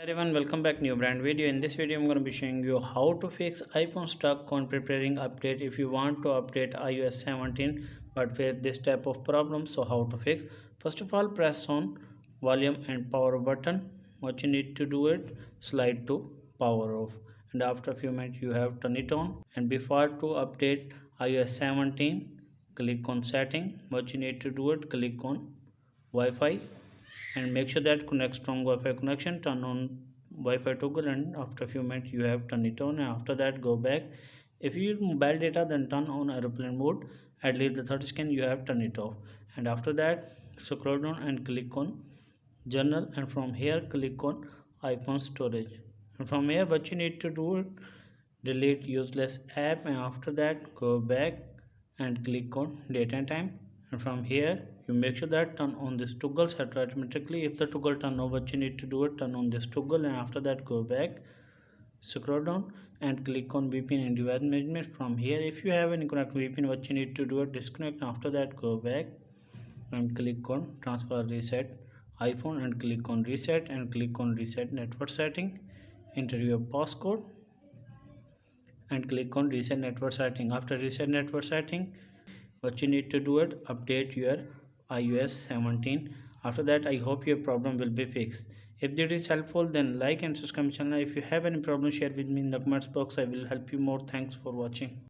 Everyone, welcome back new brand video. In this video I'm going to be showing you how to fix iPhone stuck on preparing update if you want to update iOS 17 but face this type of problem. So how to fix? First of all, press on volume and power button. What you need to do it, slide to power off, and after a few minutes you have turn it on. And before to update iOS 17, click on setting. What you need to do it, click on Wi-Fi and make sure that connect strong Wi-Fi connection, turn on Wi-Fi toggle, and after a few minutes you have turned it on. And after that, go back. If you use mobile data, then turn on aeroplane mode. At least the 30 second you have turned it off. And after that, scroll down and click on journal, and from here click on iPhone storage. And from here what you need to do, delete useless app, and after that go back and click on date and time. And from here you make sure that turn on this toggle set automatically. If the toggle turn on, what you need to do it, turn on this toggle, and after that go back, scroll down and click on VPN and device management. From here, if you have any connect VPN, what you need to do it, disconnect. After that go back and click on transfer reset iPhone and click on reset and click on reset network setting. Enter your passcode and click on reset network setting. After reset network setting, what you need to do it, update your iOS 17. After that, I hope your problem will be fixed. If this is helpful, then like and subscribe my channel. If you have any problem, share with me in the comments box. I will help you more. Thanks for watching.